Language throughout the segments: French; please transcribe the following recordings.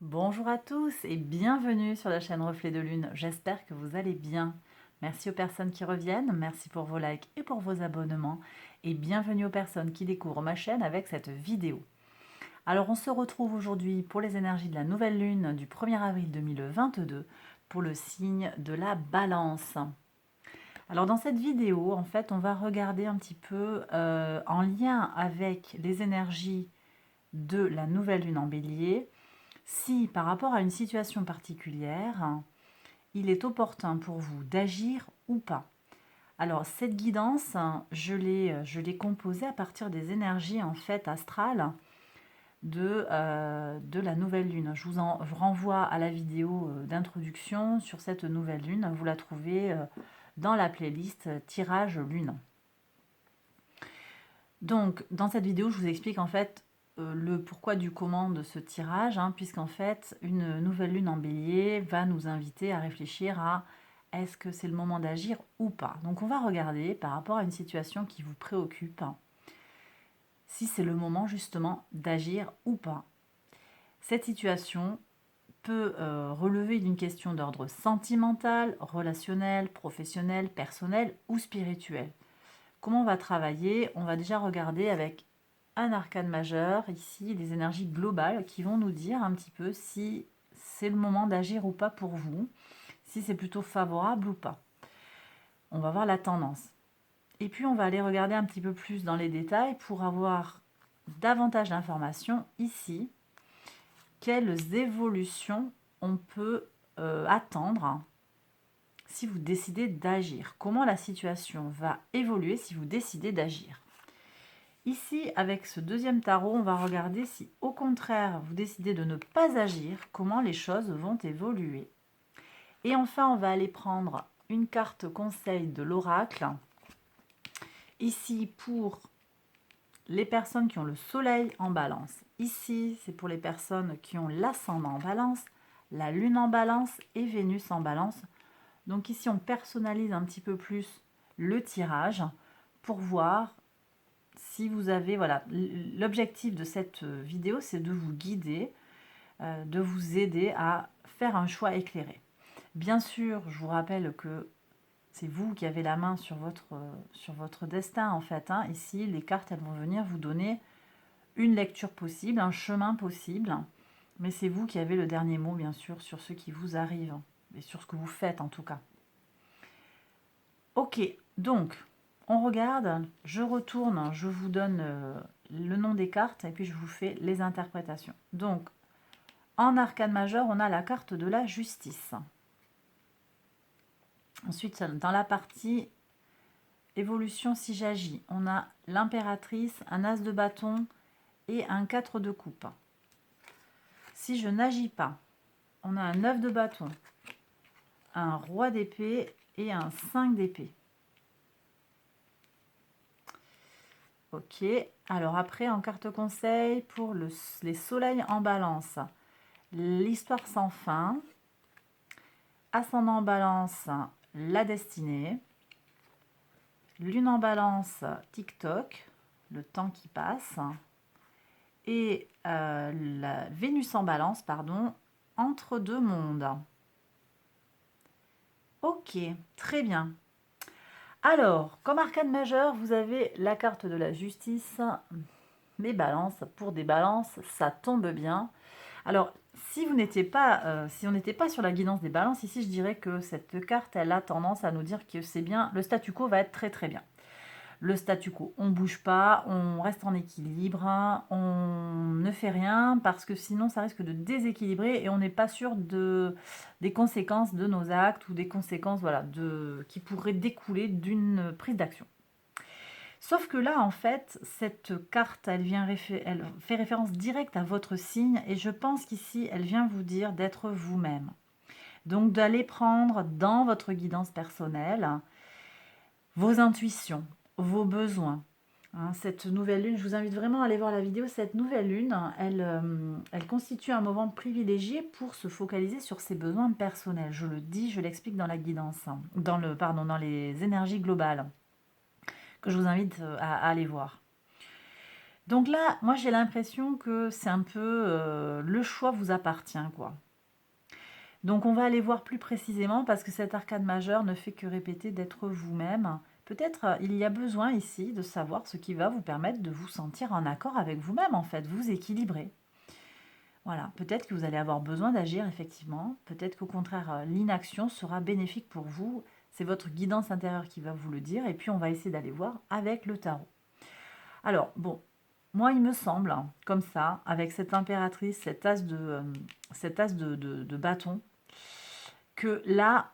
Bonjour à tous et bienvenue sur la chaîne Reflet de Lune. J'espère que vous allez bien. Merci aux personnes qui reviennent, merci pour vos likes et pour vos abonnements et bienvenue aux personnes qui découvrent ma chaîne avec cette vidéo. Alors on se retrouve aujourd'hui pour les énergies de la nouvelle lune du 1er avril 2022 pour le signe de la Balance. Alors dans cette vidéo, en fait, on va regarder un petit peu en lien avec les énergies de la nouvelle lune en Bélier, si par rapport à une situation particulière, il est opportun pour vous d'agir ou pas. Alors cette guidance, je l'ai composée à partir des énergies en fait astrales de la nouvelle lune. Je vous renvoie à la vidéo d'introduction sur cette nouvelle lune. Vous la trouvez dans la playlist Tirage Lune. Donc, dans cette vidéo, je vous explique en fait le pourquoi du comment de ce tirage, puisqu'en fait, une nouvelle lune en bélier va nous inviter à réfléchir à est-ce que c'est le moment d'agir ou pas. Donc, on va regarder par rapport à une situation qui vous préoccupe, si c'est le moment justement d'agir ou pas. Cette situation peut relever d'une question d'ordre sentimental, relationnel, professionnel, personnel ou spirituel. Comment on va travailler? On va déjà regarder avec un arcane majeur, ici, les énergies globales qui vont nous dire un petit peu si c'est le moment d'agir ou pas pour vous, si c'est plutôt favorable ou pas. On va voir la tendance. Et puis, on va aller regarder un petit peu plus dans les détails pour avoir davantage d'informations ici. Quelles évolutions on peut attendre si vous décidez d'agir? Comment la situation va évoluer si vous décidez d'agir? Ici, avec ce deuxième tarot, on va regarder si, au contraire, vous décidez de ne pas agir, comment les choses vont évoluer. Et enfin, on va aller prendre une carte conseil de l'oracle. Ici, pour les personnes qui ont le soleil en balance. Ici, c'est pour les personnes qui ont l'ascendant en balance, la lune en balance et Vénus en balance. Donc ici, on personnalise un petit peu plus le tirage pour voir si vous avez, voilà, l'objectif de cette vidéo, c'est de vous guider, de vous aider à faire un choix éclairé. Bien sûr, je vous rappelle que c'est vous qui avez la main sur votre destin, en fait. Ici, les cartes, elles vont venir vous donner une lecture possible, un chemin possible, mais c'est vous qui avez le dernier mot, bien sûr, sur ce qui vous arrive, et sur ce que vous faites, en tout cas. Ok, donc, on regarde, je retourne, je vous donne le nom des cartes et puis je vous fais les interprétations. Donc, en arcane majeur, on a la carte de la justice. Ensuite, dans la partie évolution si j'agis, on a l'impératrice, un as de bâton et un 4 de coupe. Si je n'agis pas, on a un 9 de bâton, un roi d'épée et un 5 d'épée. Ok, alors après en carte conseil pour les soleils en balance, l'histoire sans fin, ascendant en balance, la destinée, lune en balance, TikTok, le temps qui passe, et la Vénus en balance, pardon, entre deux mondes. Ok, très bien. Alors, comme arcane majeur, vous avez la carte de la justice, les balances. Pour des balances, ça tombe bien. Alors, si on n'était pas sur la guidance des balances, ici, je dirais que cette carte, elle a tendance à nous dire que c'est bien, le statu quo va être très très bien. Le statu quo, on ne bouge pas, on reste en équilibre, on ne fait rien parce que sinon ça risque de déséquilibrer et on n'est pas sûr des conséquences de nos actes ou des conséquences qui pourraient découler d'une prise d'action. Sauf que là, en fait, cette carte, elle fait référence directe à votre signe et je pense qu'ici, elle vient vous dire d'être vous-même. Donc d'aller prendre dans votre guidance personnelle vos intuitions, vos besoins. Cette nouvelle lune, je vous invite vraiment à aller voir la vidéo. Cette nouvelle lune, elle constitue un moment privilégié pour se focaliser sur ses besoins personnels. Je le dis, je l'explique dans la guidance, dans les énergies globales, que je vous invite à aller voir. Donc là, moi j'ai l'impression que c'est un peu le choix vous appartient, quoi. Donc on va aller voir plus précisément parce que cet arcane majeur ne fait que répéter d'être vous-même. Peut-être il y a besoin ici de savoir ce qui va vous permettre de vous sentir en accord avec vous-même, en fait, vous équilibrer. Voilà, peut-être que vous allez avoir besoin d'agir effectivement, peut-être qu'au contraire l'inaction sera bénéfique pour vous, c'est votre guidance intérieure qui va vous le dire, et puis on va essayer d'aller voir avec le tarot. Alors bon, moi il me semble, hein, comme ça, avec cette impératrice, cet as de bâton, que là,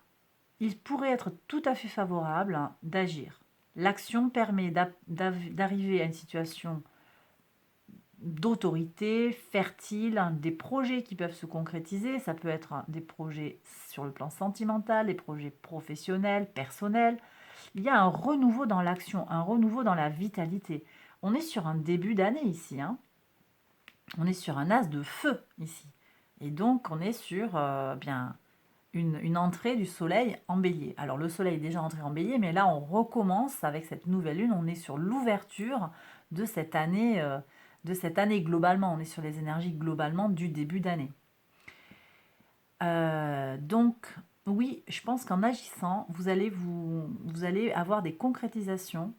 il pourrait être tout à fait favorable d'agir. L'action permet d'arriver à une situation d'autorité, fertile, des projets qui peuvent se concrétiser. Ça peut être des projets sur le plan sentimental, des projets professionnels, personnels. Il y a un renouveau dans l'action, un renouveau dans la vitalité. On est sur un début d'année ici. Hein. On est sur un as de feu ici. Et donc, on est sur bien une entrée du soleil en bélier. Alors, le soleil est déjà entré en bélier, mais là, on recommence avec cette nouvelle lune. On est sur l'ouverture de cette année globalement. On est sur les énergies globalement du début d'année. Donc, oui, je pense qu'en agissant, vous allez avoir des concrétisations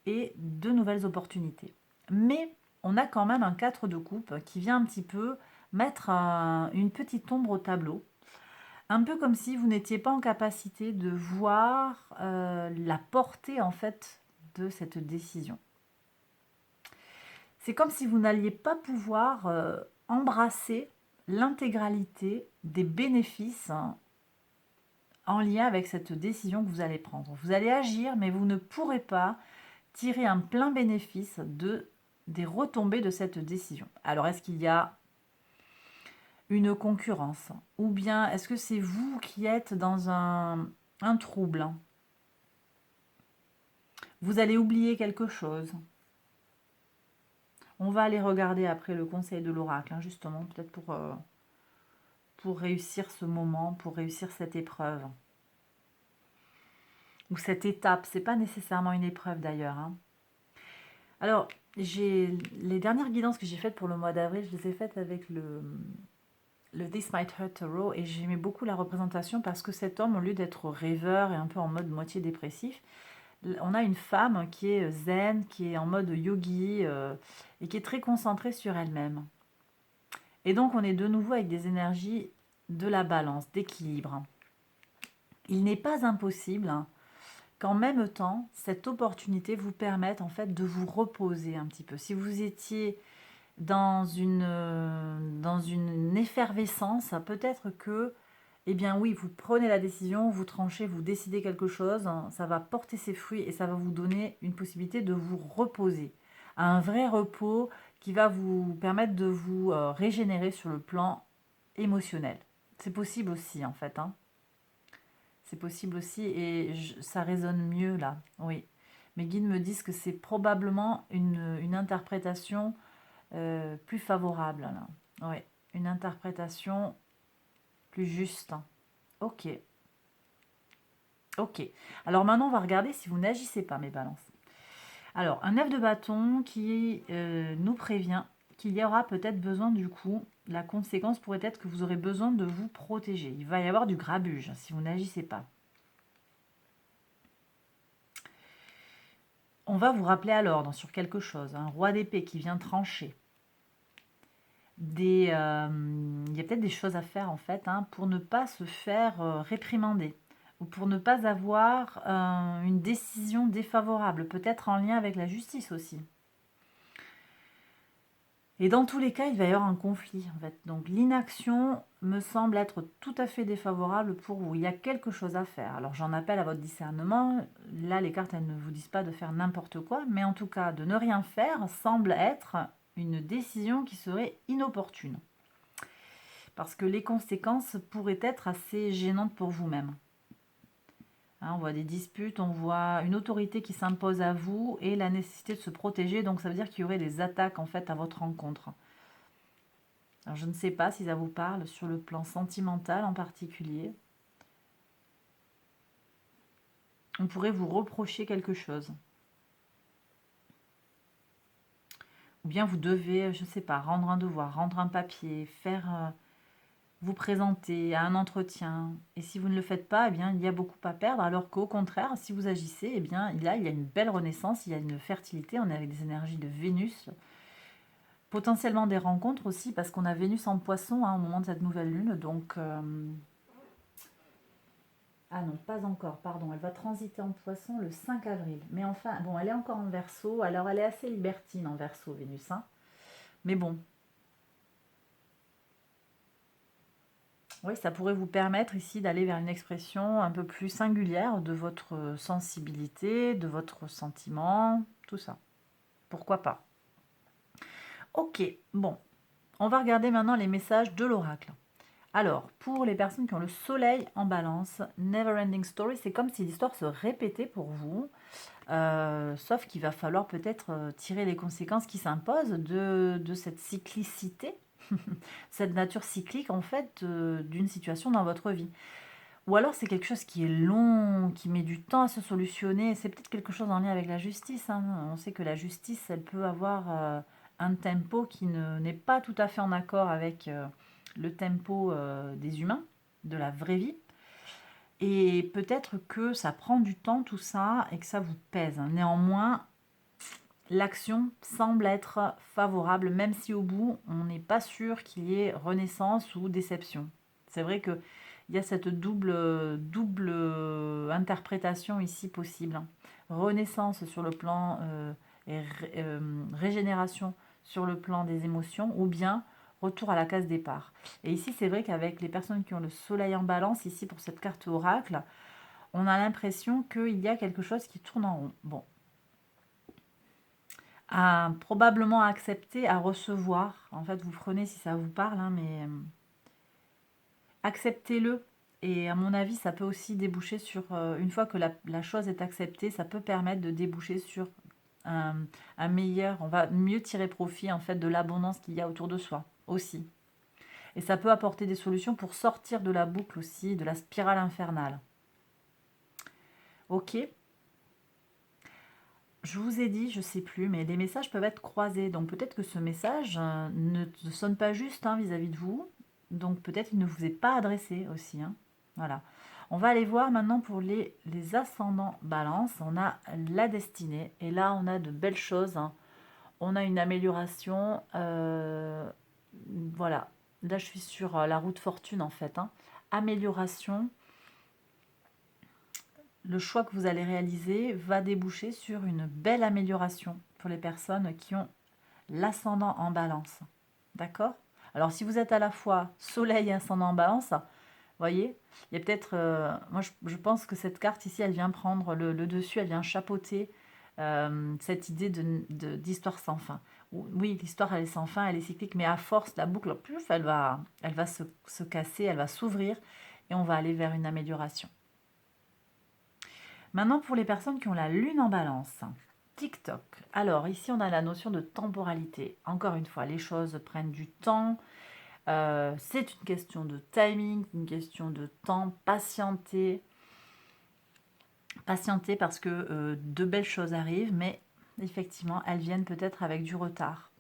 et de nouvelles opportunités. Mais on a quand même un 4 de coupe qui vient un petit peu mettre une petite ombre au tableau. Un peu comme si vous n'étiez pas en capacité de voir la portée en fait de cette décision. C'est comme si vous n'alliez pas pouvoir embrasser l'intégralité des bénéfices en lien avec cette décision que vous allez prendre. Vous allez agir, mais vous ne pourrez pas tirer un plein bénéfice des retombées de cette décision. Alors, est-ce qu'il y a une concurrence? Ou bien, est-ce que c'est vous qui êtes dans un trouble? Vous allez oublier quelque chose? On va aller regarder après le conseil de l'oracle, hein, justement, peut-être pour réussir ce moment, pour réussir cette épreuve. Ou cette étape, c'est pas nécessairement une épreuve d'ailleurs. Hein. Alors, les dernières guidances que j'ai faites pour le mois d'avril, je les ai faites avec le This Might Hurt Tarot, et j'aimais beaucoup la représentation parce que cet homme, au lieu d'être rêveur et un peu en mode moitié dépressif, on a une femme qui est zen, qui est en mode yogi et qui est très concentrée sur elle-même. Et donc on est de nouveau avec des énergies de la balance, d'équilibre. Il n'est pas impossible qu'en même temps, cette opportunité vous permette en fait de vous reposer un petit peu. Si vous étiez dans une effervescence, peut-être que, eh bien oui, vous prenez la décision, vous tranchez, vous décidez quelque chose, ça va porter ses fruits et ça va vous donner une possibilité de vous reposer. Un vrai repos qui va vous permettre de vous régénérer sur le plan émotionnel. C'est possible aussi en fait. Hein. C'est possible aussi et ça résonne mieux là, oui. Mes guides me disent que c'est probablement une interprétation plus favorable là. Oui, une interprétation plus juste. Ok, ok. Alors maintenant, on va regarder si vous n'agissez pas, mes balances. Alors, un 9 de bâton qui nous prévient qu'il y aura peut-être besoin du coup, la conséquence pourrait être que vous aurez besoin de vous protéger. Il va y avoir du grabuge si vous n'agissez pas. On va vous rappeler à l'ordre sur quelque chose. Un roi d'épée qui vient trancher. Il y a peut-être des choses à faire en fait hein, pour ne pas se faire réprimander ou pour ne pas avoir une décision défavorable, peut-être en lien avec la justice aussi. Et dans tous les cas, il va y avoir un conflit en fait. Donc l'inaction me semble être tout à fait défavorable pour vous. Il y a quelque chose à faire. Alors j'en appelle à votre discernement. Là, les cartes, elles ne vous disent pas de faire n'importe quoi, mais en tout cas, de ne rien faire semble être une décision qui serait inopportune. Parce que les conséquences pourraient être assez gênantes pour vous-même. Hein, on voit des disputes, on voit une autorité qui s'impose à vous et la nécessité de se protéger. Donc ça veut dire qu'il y aurait des attaques en fait à votre rencontre. Alors je ne sais pas si ça vous parle sur le plan sentimental en particulier. On pourrait vous reprocher quelque chose. ou bien vous devez, je ne sais pas, rendre un devoir, rendre un papier, vous présenter à un entretien. Et si vous ne le faites pas, eh bien, il y a beaucoup à perdre. Alors qu'au contraire, si vous agissez, eh bien, là, il y a une belle renaissance, il y a une fertilité. On est avec des énergies de Vénus. Potentiellement des rencontres aussi, parce qu'on a Vénus en Poisson au moment de cette nouvelle lune. Donc, ah non, pas encore, pardon. Elle va transiter en Poisson le 5 avril. Mais enfin, bon, elle est encore en Verseau. Alors, elle est assez libertine en Verseau, Vénus, hein. Mais bon, oui, ça pourrait vous permettre ici d'aller vers une expression un peu plus singulière de votre sensibilité, de votre sentiment, tout ça. Pourquoi pas? Ok, bon, on va regarder maintenant les messages de l'oracle. Alors, pour les personnes qui ont le soleil en balance, Never Ending Story, c'est comme si l'histoire se répétait pour vous, sauf qu'il va falloir peut-être tirer les conséquences qui s'imposent de cette cyclicité, cette nature cyclique en fait d'une situation dans votre vie. Ou alors c'est quelque chose qui est long, qui met du temps à se solutionner. C'est peut-être quelque chose en lien avec la justice, hein. On sait que la justice, elle peut avoir un tempo qui n'est pas tout à fait en accord avec le tempo des humains, de la vraie vie. Et peut-être que ça prend du temps tout ça et que ça vous pèse. Néanmoins, l'action semble être favorable, même si au bout, on n'est pas sûr qu'il y ait renaissance ou déception. C'est vrai que il y a cette double interprétation ici possible, hein. Renaissance sur le plan et régénération sur le plan des émotions, ou bien retour à la case départ. Et ici, c'est vrai qu'avec les personnes qui ont le soleil en balance, ici pour cette carte oracle, on a l'impression qu'il y a quelque chose qui tourne en rond. Bon, à probablement accepter, à recevoir. En fait, vous prenez si ça vous parle, hein, mais acceptez-le. Et à mon avis, ça peut aussi déboucher sur, une fois que la chose est acceptée, ça peut permettre de déboucher sur un, un meilleur, on va mieux tirer profit en fait de l'abondance qu'il y a autour de soi aussi. Et ça peut apporter des solutions pour sortir de la boucle aussi, de la spirale infernale. Ok, je vous ai dit, je sais plus, mais les messages peuvent être croisés. Donc peut-être que ce message ne sonne pas juste hein, vis-à-vis de vous. Donc peut-être il ne vous est pas adressé aussi, hein. Voilà. On va aller voir maintenant pour les ascendants balance. On a la destinée. Et là, on a de belles choses, hein. On a une amélioration. Voilà. Là, je suis sur la route fortune en fait, hein. Amélioration. Le choix que vous allez réaliser va déboucher sur une belle amélioration pour les personnes qui ont l'ascendant en balance. D'accord? Alors, si vous êtes à la fois soleil et ascendant en balance, vous voyez, il y a peut-être... moi, je pense que cette carte ici, elle vient prendre le dessus, elle vient chapeauter cette idée d'histoire sans fin. Oui, l'histoire, elle est sans fin, elle est cyclique, mais à force, la boucle, plus elle va se casser, elle va s'ouvrir et on va aller vers une amélioration. Maintenant, pour les personnes qui ont la lune en balance, TikTok. Alors, ici, on a la notion de temporalité. Encore une fois, les choses prennent du temps. C'est une question de timing, une question de temps. Patienter. Patienter parce que de belles choses arrivent, mais effectivement, elles viennent peut-être avec du retard.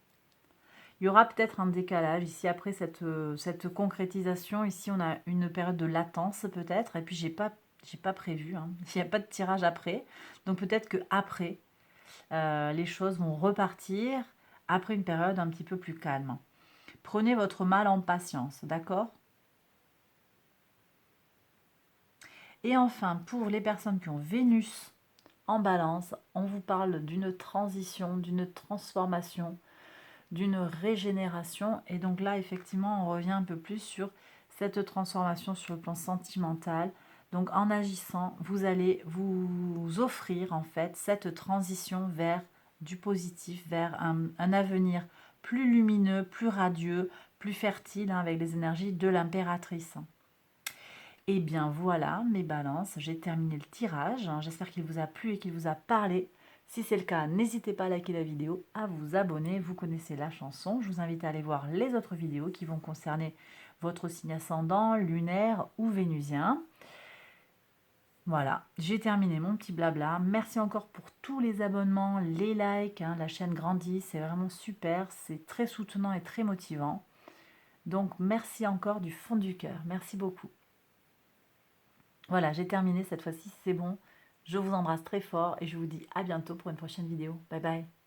Il y aura peut-être un décalage ici après cette concrétisation. Ici, on a une période de latence peut-être. Et puis, j'ai pas prévu, hein. Il n'y a pas de tirage après. Donc, peut-être que après, les choses vont repartir après une période un petit peu plus calme. Prenez votre mal en patience, d'accord? Et enfin, pour les personnes qui ont Vénus en balance, on vous parle d'une transition, d'une transformation, d'une régénération. Et donc là, effectivement, on revient un peu plus sur cette transformation sur le plan sentimental. Donc en agissant, vous allez vous offrir en fait cette transition vers du positif, vers un avenir plus lumineux, plus radieux, plus fertile, hein, avec les énergies de l'impératrice. Et bien voilà, mes balances, j'ai terminé le tirage. J'espère qu'il vous a plu et qu'il vous a parlé. Si c'est le cas, n'hésitez pas à liker la vidéo, à vous abonner. Vous connaissez la chanson. Je vous invite à aller voir les autres vidéos qui vont concerner votre signe ascendant, lunaire ou vénusien. Voilà, j'ai terminé mon petit blabla. Merci encore pour tous les abonnements, les likes, hein, la chaîne grandit, c'est vraiment super, c'est très soutenant et très motivant. Donc merci encore du fond du cœur, merci beaucoup. Voilà, j'ai terminé cette fois-ci, c'est bon. Je vous embrasse très fort et je vous dis à bientôt pour une prochaine vidéo. Bye bye.